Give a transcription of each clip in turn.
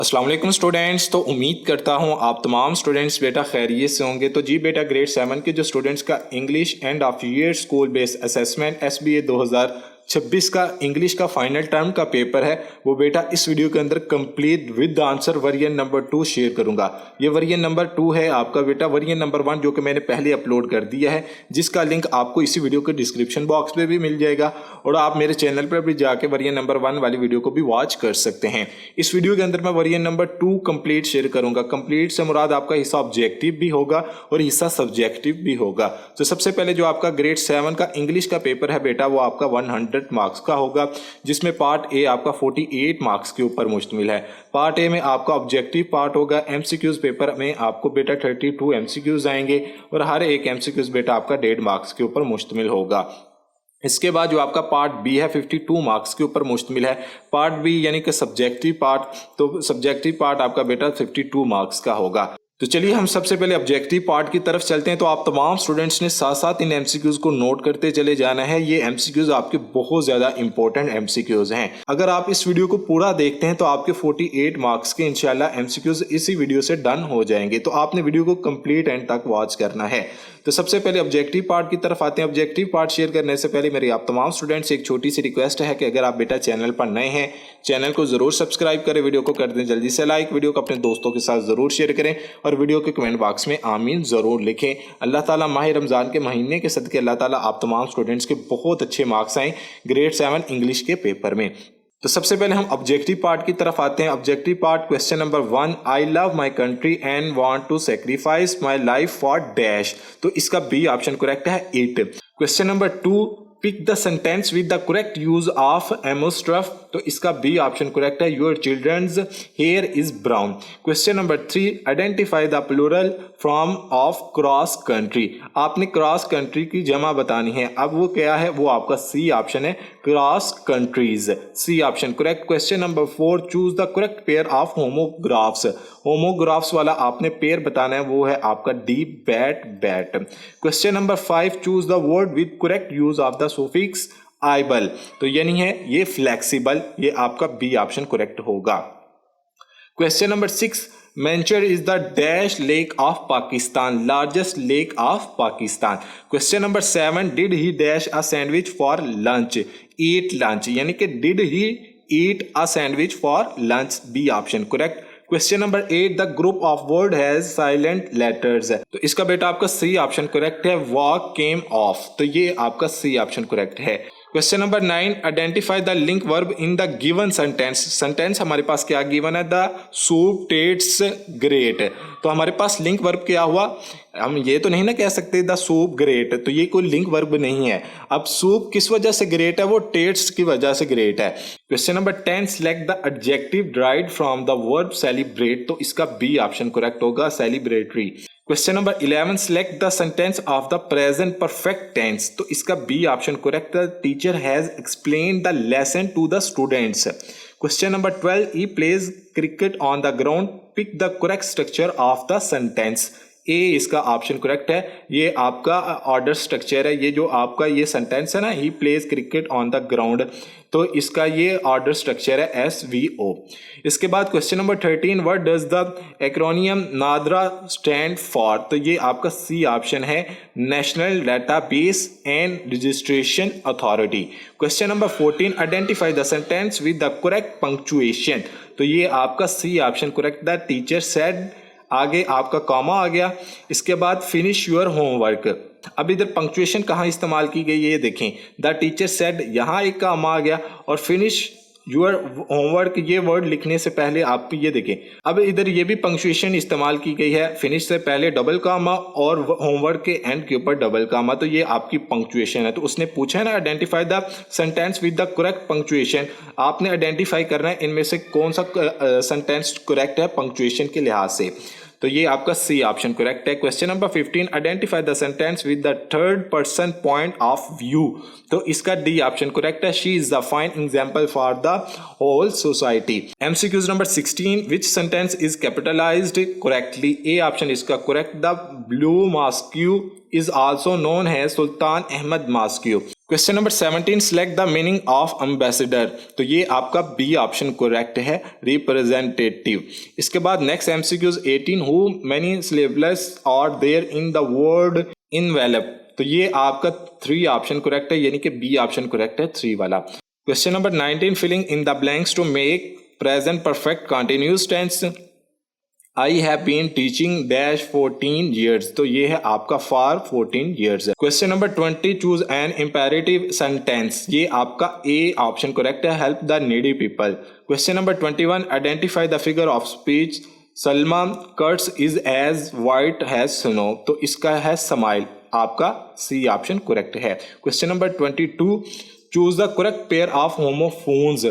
अस्सलाम वालेकुम स्टूडेंट्स। तो उम्मीद करता हूँ आप तमाम स्टूडेंट्स बेटा खैरियत से होंगे। तो जी बेटा ग्रेड 7 के जो स्टूडेंट्स का English end of year school based assessment SBA 2026 का इंग्लिश का फाइनल टर्म का पेपर है वो बेटा इस वीडियो के अंदर complete with answer version number 2 share करूंगा। ये वर्जन नंबर 2 है आपका बेटा। वर्जन नंबर 1 जो कि मैंने पहले अपलोड कर दिया है, जिसका लिंक आपको इसी वीडियो के डिस्क्रिप्शन बॉक्स में भी मिल जाएगा और आप मेरे चैनल पर भी जाके वर्जन नंबर 1 वाली वीडियो को भी वॉच कर सकते हैं। इस वीडियो के अंदर मैं वर्जन नंबर 2 कंप्लीट शेयर करूंगा। कंप्लीट से मुराद आपका हिस्सा ऑब्जेक्टिव भी होगा और हिस्सा सब्जेक्टिव भी होगा। तो सबसे पहले जो आपका ग्रेड 7 का इंग्लिश का पेपर है बेटा वो आपका 100 मार्क्स का होगा, जिसमें पार्ट ए आपका 48 मार्क्स के ऊपर मुश्तमिल है। पार्ट ए में आपका ऑब्जेक्टिव पार्ट होगा। MCQs पेपर में आपको बेटा 32 MCQs आएंगे और हर एक MCQs बेटा आपका 1.5 मार्क्स के ऊपर मुश्तमिल होगा। इसके बाद जो आपका पार्ट बी है 52 मार्क्स के ऊपर मुश्तमिल है। पार्ट बी यानी कि सब्जेक्टिव पार्ट, तो सब्जेक्टिव पार्ट आपका बेटा 52 मार्क्स का होगा। तो चलिए हम सबसे पहले ऑब्जेक्टिव पार्ट की तरफ चलते हैं। तो आप तमाम स्टूडेंट्स ने साथ साथ इन MCQs को नोट करते चले जाना है। ये MCQs आपके बहुत ज़्यादा इंपॉर्टेंट MCQs हैं। अगर आप इस वीडियो को पूरा देखते हैं तो आपके 48 मार्क्स के इंशाल्लाह MCQs इसी वीडियो से डन हो जाएंगे। तो आपने वीडियो को कंप्लीट एंड तक वॉच करना है। तो सबसे पहले ऑब्जेक्टिव पार्ट की तरफ आते हैं। ऑब्जेक्टिव पार्ट शेयर करने से पहले मेरी आप तमाम स्टूडेंट्स से एक छोटी सी रिक्वेस्ट है कि अगर आप बेटा चैनल पर नए हैं, चैनल को जरूर सब्सक्राइब करें, वीडियो को कर दें जल्दी से लाइक, वीडियो को अपने दोस्तों के साथ जरूर शेयर करें और वीडियो के कमेंट बॉक्स में आमीन जरूर लिखें। अल्लाह ताला माह रमज़ान के महीने के सदके अल्लाह ताला आप तमाम स्टूडेंट्स के बहुत अच्छे मार्क्स आए ग्रेड 7 इंग्लिश के पेपर में। तो सबसे पहले हम ऑब्जेक्टिव पार्ट की तरफ आते हैं। Objective part question number 1, I love my country and want to sacrifice my life for dash. तो इसका बी ऑप्शन करेक्ट है 8। Question number 2, pick the sentence with the correct use of apostrophe. तो इसका B option correct है, your children's hair is brown. Question number 3, identify the plural form of cross country. आपने cross country की जमा बतानी है। अब वो क्या है, वो आपका सी ऑप्शन है, cross countries. C option correct. Question number 4, choose the correct pair of homographs. Homographs वाला आपने पेयर बताना है, वो है आपका D, bat bat. Question number 5, choose the word with correct use of the suffix ible. तो यानी है ये फ्लेक्सिबल, ये आपका बी ऑप्शन करेक्ट होगा। Question number 6, Manchar is the dash lake of Pakistan, largest lake of Pakistan. Question number 7, did he dash a sandwich for lunch? Eat lunch, यानी कि did he eat a sandwich for lunch? B option correct. Question number 8, the group of word has silent letters. तो इसका बेटा आपका C option correct है, walk came of. तो ये आपका सी ऑप्शन करेक्ट है। Question number 9, identify the link verb in the given sentence. Sentence हमारे पास क्या गिवन है, द सूप टेस्ट्स ग्रेट। तो हमारे पास लिंक वर्ब क्या हुआ, हम ये तो नहीं ना कह सकते द सूप ग्रेट, तो ये कोई लिंक वर्ब नहीं है। अब सूप किस वजह से ग्रेट है, वो टेस्ट की वजह से ग्रेट है। Question number 10, select the adjective derived from the verb celebrate. तो इसका बी ऑप्शन करेक्ट होगा, celebratory. Question number 11, select the sentence of the present perfect tense. तो इसका B option correct, the teacher has explained the lesson to the students. Question number 12, he plays cricket on the ground, pick the correct structure of the sentence. A इसका option correct है, ये आपका order structure है। ये जो आपका ये sentence है ना, he plays cricket on the ground, तो इसका ये ऑर्डर स्ट्रक्चर है SVO। इसके बाद question number 13, what does the acronym NADRA stand for. तो ये आपका सी ऑप्शन है, National Database and Registration Authority. Question number 14, identify the sentence with the correct punctuation. तो ये आपका C option correct, the teacher said, आगे आपका comma आ गया। इसके बाद फिनिश योर होमवर्क। अब इधर पंक्चुएशन कहाँ इस्तेमाल की गई है ये देखें, द टीचर सेड, यहाँ एक कॉमा आ गया और फिनिश योर होमवर्क ये वर्ड लिखने से पहले आप ये देखें। अब इधर ये भी पंक्चुएशन इस्तेमाल की गई है, फिनिश से पहले डबल कामा और होमवर्क के एंड के ऊपर डबल कामा। तो ये आपकी पंक्चुएशन है। तो उसने पूछा है ना, identify the sentence with the correct punctuation. आपने आइडेंटिफाई करना है इनमें से कौन सा सेंटेंस करेक्ट है पंक्चुएशन के लिहाज से। तो ये आपका सी ऑप्शन करेक्ट है। Question number 15, identify the sentence with the third person point of view. तो इसका डी ऑप्शन करेक्ट है, she is the fine example for the whole society. MCQs number 16, which sentence is capitalised correctly. A option इसका correct, the blue mosque is also known as Sultan Ahmed mosque. Question number 17, select the meaning of ambassador. तो ये आपका B option correct है, representative. इसके बाद next MCQs 18, how many syllables are there in the word envelope. तो ये आपका 3 option correct है, यानी कि बी ऑप्शन करेक्ट है 3 वाला। Question number 19, filling in the blanks to make present perfect continuous tense. I have been teaching dash 14 years। तो ये है आपका फॉर 14 years है। Question number 20, choose an imperative sentence. ये आपका ए ऑप्शन करेक्ट है, help the needy people. Question number 21, identify the figure of speech Salma cuts is as white has snow. तो इसका है स्माइल, आपका सी ऑप्शन करेक्ट है। Question number 22, choose the correct pair of homophones.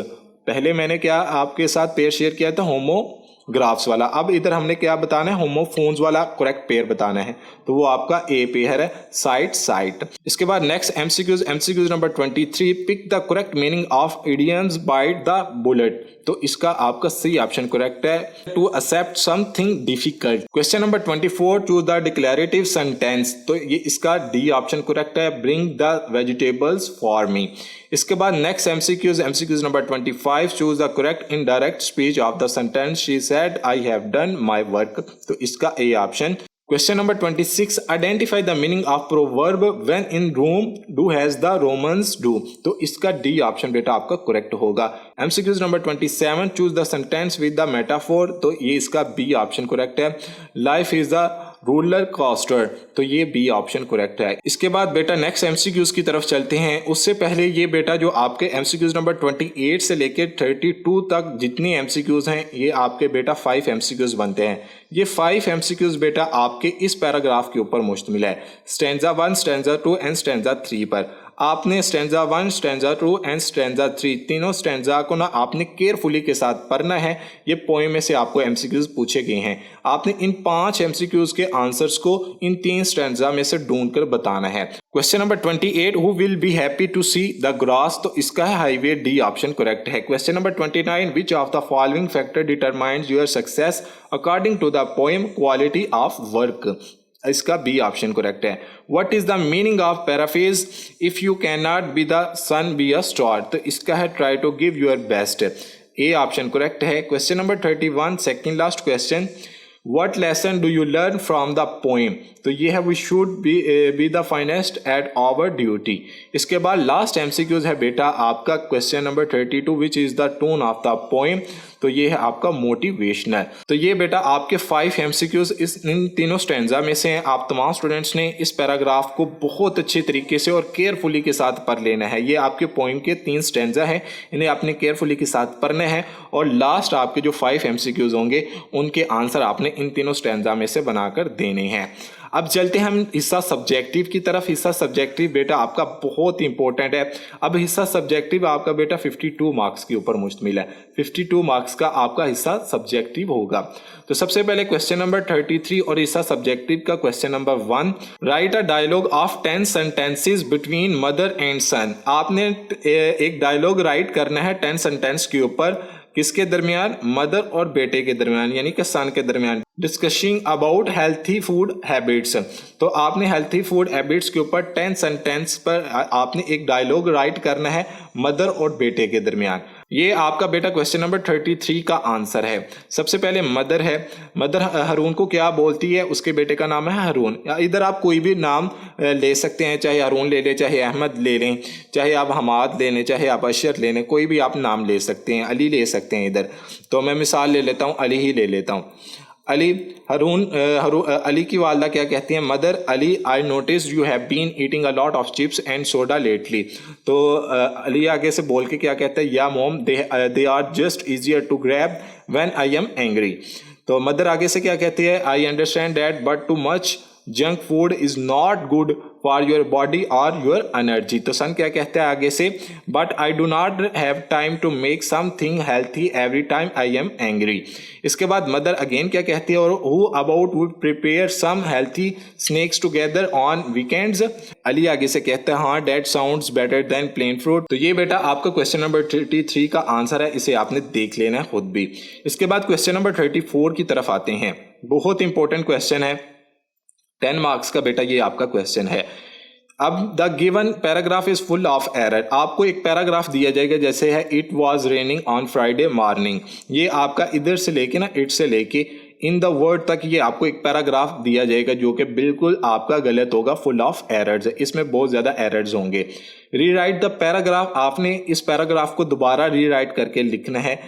पहले मैंने क्या आपके साथ पेयर शेयर किया था, होमोग्राफ्स वाला। अब इधर हमने क्या बताना है, होमोफोन्स वाला करेक्ट पेयर बताना है। तो वो आपका ए पेयर है, साइट साइट। इसके बाद next MCQs number 23, pick the correct meaning of idioms bite the bullet. तो इसका आपका सी ऑप्शन करेक्ट है, to accept something difficult. Question number 24, choose the declarative sentence. तो ये इसका डी ऑप्शन करेक्ट है, bring the vegetables for me. इसके बाद next MCQs number 25, choose the correct indirect speech of the sentence, she said I have done my work. तो इसका A option. Question number 26, identify the meaning of proverb when in Rome do has the Romans do. तो इसका D option बेटा आपका correct होगा। MCQs number 27, choose the sentence with the metaphor. तो ये इसका बी ऑप्शन करेक्ट है, life is the roller coaster. तो ये बी ऑप्शन करेक्ट है। इसके बाद बेटा नेक्स्ट एमसीक्यूज की तरफ चलते हैं। उससे पहले ये बेटा जो आपके एमसीक्यूज नंबर 28 से लेकर 32 तक जितनी एमसीक्यूज हैं, ये आपके बेटा 5 एमसीक्यूज बनते हैं। ये 5 एमसीक्यूज बेटा आपके इस पैराग्राफ के ऊपर मुश्तमिल है, स्टैंजा 1, स्टैंजा 2 एंड स्टैंजा 3 पर। आपने स्टैंजा 1, स्टैंजा 2 एंड स्टैंजा 3 तीनों स्टैंजा को ना आपने केयरफुली के साथ पढ़ना है। ये पोएम में से आपको एमसीक्यूज पूछे गए हैं। आपने इन 5 एमसीक्यूज के आंसर्स को इन 3 स्टैंजा में से ढूंढकर बताना है। Question number 28, who will be happy to see the grass. तो इसका है हाईवे, डी ऑप्शन करेक्ट है। Question number 29, which of the following factor determines your success according to the poem quality of work. इसका B option correct है। What is the meaning of paraphrase, if you can not be the sun be a star. तो इसका है try to give your best, A option correct है। Question number 31, second last question, what lesson do you learn from the poem. तो ये है we should be the finest at our duty. इसके बाद last MCQs है बेटा आपका question number 32, which is the tone of the poem. तो ये है आपका मोटिवेशनल। तो ये बेटा आपके 5 एमसीक्यूज इन तीनों स्टैंजा में से हैं। आप तमाम स्टूडेंट्स ने इस पैराग्राफ को बहुत अच्छे तरीके से और केयरफुली के साथ पढ़ लेना है। ये आपके पोएम के 3 स्टैंजा हैं, इन्हें आपने केयरफुली के साथ पढ़ना है और लास्ट आपके जो 5 एमसीक्यूज होंगे उनके आंसर आपने इन तीनों स्टैंजा में से बनाकर देने हैं। अब चलते हैं हम हिस्सा सब्जेक्टिव की तरफ। हिस्सा सब्जेक्टिव बेटा आपका बहुत इंपॉर्टेंट है। अब हिस्सा सब्जेक्टिव आपका बेटा 52 मार्क्स के ऊपर मुश्तमिल है। 52 मार्क्स का आपका हिस्सा सब्जेक्टिव होगा। तो सबसे पहले क्वेश्चन नंबर 33 और हिस्सा सब्जेक्टिव का question number 1, write a dialogue of 10 sentences between mother and son. आपने एक डायलॉग राइट करना है 10 सेंटेंस के ऊपर, किसके दरमियान, मदर और बेटे के दरमियान, यानी कि सन के दरमियान। Discussing about healthy food habits. तो आपने हेल्थी फूड हैबिट्स के ऊपर 10 सेंटेंस पर आपने एक डायलॉग राइट करना है मदर और बेटे के दरमियान। ये आपका बेटा क्वेश्चन नंबर 33 का आंसर है। सबसे पहले मदर है, मदर हारून को क्या बोलती है, उसके बेटे का नाम है हारून। इधर आप कोई भी नाम ले सकते हैं, चाहे हारून ले लें, चाहे अहमद ले लें, चाहे आप हमाद ले लें, चाहे आप अशर ले लें, कोई भी आप नाम ले सकते हैं, अली ले सकते हैं। इधर तो मैं मिसाल ले लेता हूँ, अली ही ले लेता हूँ। अली अली की वालदा क्या कहती हैं, mother Ali I notice you have been eating a lot of chips and soda lately. तो अली आगे से बोल के क्या कहते हैं, yeah mom they are just easier to grab when I am angry. तो मदर आगे से क्या कहती है, I understand that but too much junk food is not good for your body और योर एनर्जी। तो सन क्या कहते हैं आगे से, but I do not have time to make something healthy every time I am angry. इसके बाद mother again क्या कहती है, और how about would prepare some healthy snacks together on weekends. Ali आगे से कहता है, हाँ that sounds better than plain fruit. तो ये बेटा आपका क्वेश्चन नंबर 33 का आंसर है, इसे आपने देख लेना है खुद भी। इसके बाद क्वेश्चन नंबर 34 की तरफ आते हैं। बहुत इंपॉर्टेंट क्वेश्चन है, 10 मार्क्स का बेटा ये आपका क्वेश्चन है। अब the given paragraph is full of error. आपको एक पैराग्राफ दिया जाएगा, जैसे है it was raining on Friday morning. ये आपका इधर से लेके ना, इट से लेके इन द वर्ड तक ये आपको एक पैराग्राफ दिया जाएगा जो कि बिल्कुल आपका गलत होगा, फुल ऑफ एरर्स है, इसमें बहुत ज़्यादा एरर्स होंगे। रीराइट द पैराग्राफ, आपने इस पैराग्राफ को दोबारा रीराइट करके लिखना है।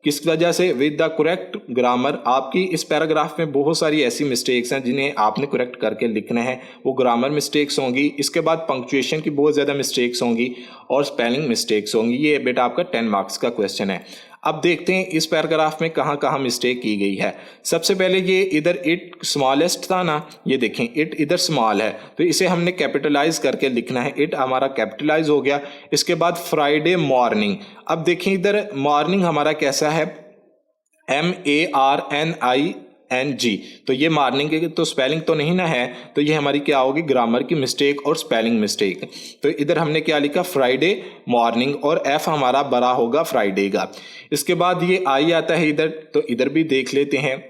किस वजह से? With the correct grammar. आपकी इस पैराग्राफ में बहुत सारी ऐसी मिस्टेक्स हैं जिन्हें आपने करेक्ट करके लिखना है। वो ग्रामर मिस्टेक्स होंगी, इसके बाद पंक्चुएशन की बहुत ज़्यादा मिस्टेक्स होंगी और स्पेलिंग मिस्टेक्स होंगी। ये बेटा आपका 10 मार्क्स का क्वेश्चन है। अब देखते हैं इस पैराग्राफ में कहाँ कहाँ मिस्टेक की गई है। सबसे पहले ये इधर इट स्मॉलेस्ट था ना, ये देखें इट इधर स्मॉल है तो इसे हमने कैपिटलाइज करके लिखना है। इट हमारा कैपिटलाइज हो गया। इसके बाद फ्राइडे मॉर्निंग, अब देखें इधर मॉर्निंग हमारा कैसा है, MARNING, तो ये मॉर्निंग की तो स्पेलिंग तो नहीं ना है, तो ये हमारी क्या होगी, ग्रामर की मिस्टेक और स्पेलिंग मिस्टेक। तो इधर हमने क्या लिखा, फ्राइडे मॉर्निंग, और F हमारा बड़ा होगा फ्राइडे का। इसके बाद ये आई आता है इधर, तो इधर भी देख लेते हैं।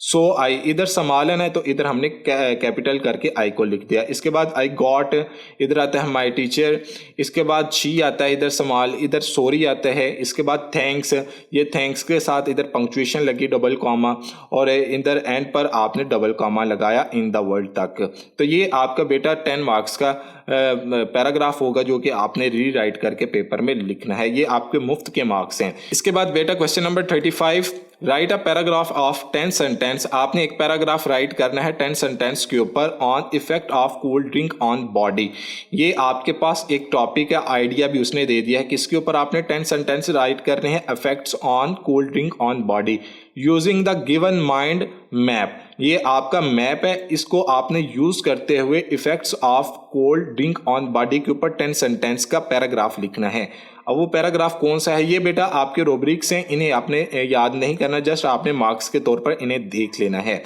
सो आई इधर समालन है तो इधर हमने कैपिटल करके आई को लिख दिया। इसके बाद आई गॉट, इधर आता है माई टीचर। इसके बाद शी आता है इधर समाल, इधर सॉरी आता है। इसके बाद थैंक्स, ये थैंक्स के साथ इधर पंक्चुएशन लगी डबल कॉमा, और इधर एंड पर आपने डबल कॉमा लगाया इन द वर्ल्ड तक। तो ये आपका बेटा 10 मार्क्स का पैराग्राफ होगा जो कि आपने रीराइट करके पेपर में लिखना है। ये आपके मुफ्त के मार्क्स हैं। इसके बाद बेटा question number 35, right a paragraph of 10 sentence. आपने एक पैराग्राफ राइट करना है 10 सेंटेंस के ऊपर on effect of cold drink on body. ये आपके पास एक टॉपिक है, आइडिया भी उसने दे दिया है किसके ऊपर आपने 10 सेंटेंस राइट करने हैं, effects on cold drink on body using the given mind map. ये आपका मैप है, इसको आपने यूज करते हुए effects of cold drink on body के ऊपर 10 सेंटेंस का पैराग्राफ लिखना है। अब वो पैराग्राफ कौन सा है, ये बेटा आपके रूब्रिक्स हैं, इन्हें आपने याद नहीं करना, जस्ट आपने मार्क्स के तौर पर इन्हें देख लेना है।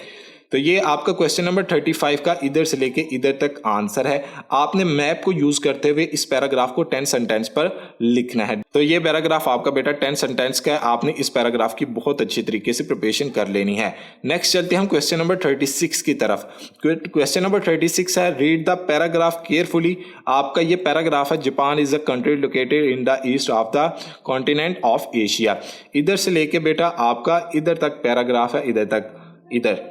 तो ये आपका क्वेश्चन नंबर 35 का इधर से लेके इधर तक आंसर है। आपने मैप को यूज करते हुए इस पैराग्राफ को 10 सेंटेंस पर लिखना है। तो ये पैराग्राफ आपका बेटा 10 सेंटेंस का है। आपने इस पैराग्राफ की बहुत अच्छी तरीके से प्रिपरेशन कर लेनी है। नेक्स्ट चलते हैं हम क्वेश्चन नंबर 36 की तरफ। क्वेश्चन नंबर 36 है, रीड द पैराग्राफ केयरफुली। आपका ये पैराग्राफ है, Japan is a country located in the east of the continent of Asia. इधर से लेके बेटा आपका इधर तक पैराग्राफ है, इधर तक, इधर,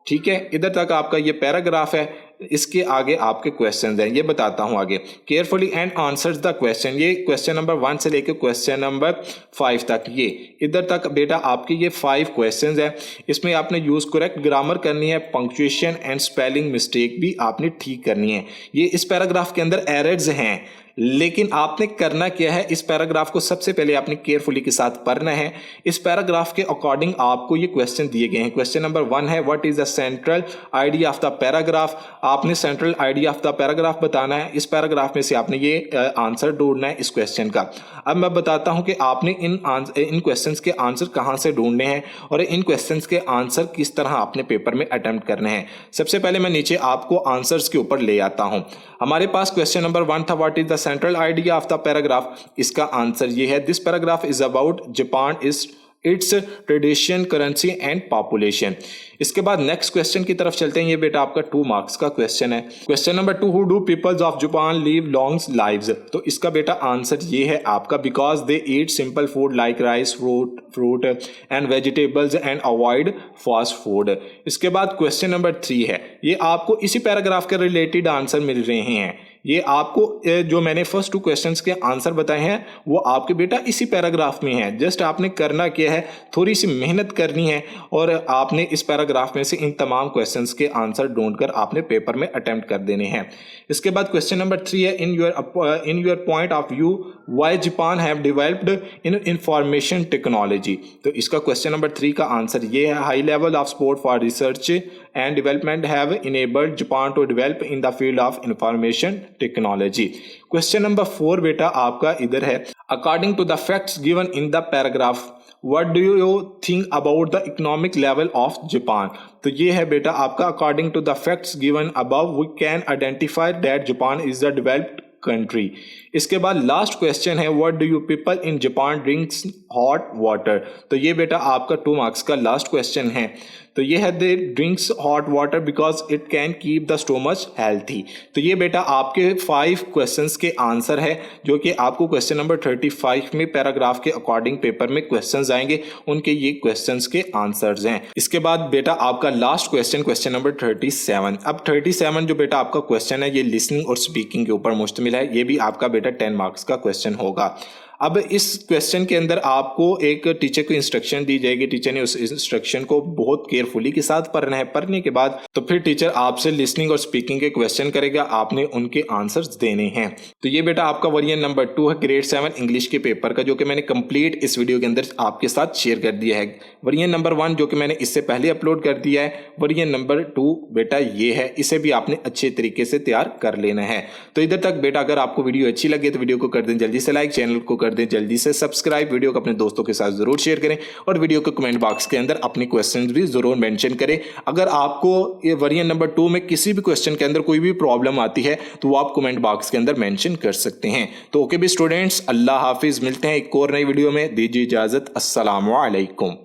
ठीक है, इधर तक आपका ये पैराग्राफ है। इसके आगे आपके क्वेश्चंस हैं, ये बताता हूं आगे। Carefully and answers the question, ये क्वेश्चन नंबर 1 से लेकर क्वेश्चन नंबर 5 तक, ये इधर तक बेटा आपके ये 5 क्वेश्चंस हैं। इसमें आपने यूज करेक्ट ग्रामर करनी है, पंक्चुएशन एंड स्पेलिंग मिस्टेक भी आपने ठीक करनी है। ये इस पैराग्राफ के अंदर एरर्स हैं, लेकिन आपने करना क्या है, इस पैराग्राफ को सबसे पहले आपने केयरफुली के साथ पढ़ना है। इस पैराग्राफ के अकॉर्डिंग आपको ये क्वेश्चन दिए गए हैं। क्वेश्चन नंबर 1 है, what is the central idea of the paragraph. आपने central idea of the paragraph बताना है। इस पैराग्राफ में से आपने ये आंसर ढूंढना है इस क्वेश्चन का। अब मैं बताता हूं कि आपने इन क्वेश्चंस के आंसर कहां से ढूंढने हैं और इन क्वेश्चंस के आंसर किस तरह आपने पेपर में अटेम्प्ट करने हैं। सबसे पहले मैं नीचे आपको आंसर्स के ऊपर ले आता हूं। हमारे पास क्वेश्चन नंबर 1 था, what is the central idea of the paragraph. इसका आंसर ये है, this paragraph is about Japan is it's tradition, currency and population. इसके बाद नेक्स्ट क्वेश्चन की तरफ चलते हैं। ये बेटा आपका 2 मार्क्स का क्वेश्चन है। Question number 2, how do peoples of Japan live long lives. तो इसका बेटा आंसर ये है आपका, because they eat simple food like rice, fruit and vegetables and avoid fast food. इसके बाद क्वेश्चन नंबर 3 है, ये आपको इसी पैराग्राफ के रिलेटेड आंसर मिल रहे हैं। ये आपको जो मैंने फर्स्ट 2 क्वेश्चंस के आंसर बताए हैं वो आपके बेटा इसी पैराग्राफ में है। जस्ट आपने करना क्या है, थोड़ी सी मेहनत करनी है और आपने इस पैराग्राफ में से इन तमाम क्वेश्चंस के आंसर ढूंढकर आपने पेपर में अटेम्प्ट कर देने हैं। इसके बाद क्वेश्चन नंबर 3 है, in your point of view why Japan have developed in information technology. तो इसका क्वेश्चन नंबर 3 का आंसर ये है, high level of support for research and development have enabled Japan to develop in the field of information technology. Question number 4 बेटा आपका इधर है, according to the facts given in the paragraph what do you think about the economic level of Japan. तो ये है बेटा आपका, according to the facts given above we can identify that Japan is the developed country. इसके बाद last question है what do you people in Japan drinks hot water. तो ये बेटा आपका 2 मार्क्स का लास्ट क्वेश्चन है। तो ये है they drinks hot water because it can keep the stomach healthy. तो ये बेटा आपके 5 क्वेश्चंस के आंसर है जो कि आपको क्वेश्चन नंबर 35 में पैराग्राफ के अकॉर्डिंग पेपर में क्वेश्चंस आएंगे, उनके ये क्वेश्चंस के आंसर्स हैं। इसके बाद बेटा आपका लास्ट क्वेश्चन नंबर 37। अब 37 जो बेटा आपका क्वेश्चन है ये लिसनिंग और स्पीकिंग के ऊपर मुश्तमिल है। ये भी आपका बेटा 10 मार्क्स का क्वेश्चन होगा। अब इस क्वेश्चन के अंदर आपको एक टीचर को इंस्ट्रक्शन दी जाएगी, टीचर ने उस इंस्ट्रक्शन को बहुत केयरफुली के साथ पढ़ना है। पढ़ने के बाद तो फिर टीचर आपसे लिसनिंग और स्पीकिंग के क्वेश्चन करेगा, आपने उनके आंसर्स देने हैं। तो ये बेटा आपका वर्जन नंबर 2 है ग्रेड 7 इंग्लिश के पेपर का, जो कि मैंने कंप्लीट इस वीडियो के अंदर आपके साथ शेयर कर दिया है। वर्जन नंबर 1 जो कि मैंने इससे पहले अपलोड कर दिया है। वर्जन नंबर 2 बेटा ये है, इसे भी आपने अच्छे तरीके से तैयार कर लेना है। तो इधर तक बेटा अगर आपको वीडियो अच्छी लगे तो वीडियो को कर दें जल्दी से लाइक, चैनल को कर दें जल्दी से सब्सक्राइब, वीडियो को अपने दोस्तों के साथ जरूर शेयर करें और वीडियो के कमेंट बॉक्स के अंदर अपने क्वेश्चंस भी जरूर मेंशन करें। अगर आपको ये वर्जन नंबर 2 में किसी भी क्वेश्चन के अंदर कोई भी प्रॉब्लम आती है तो वो आप कमेंट बॉक्स के अंदर मेंशन कर सकते हैं। तो ओके भी स्टूडेंट्स, अल्लाह हाफिज, मिलते हैं एक और नई वीडियो में, दीजिए इजाजत, अस्सलाम वालेकुम।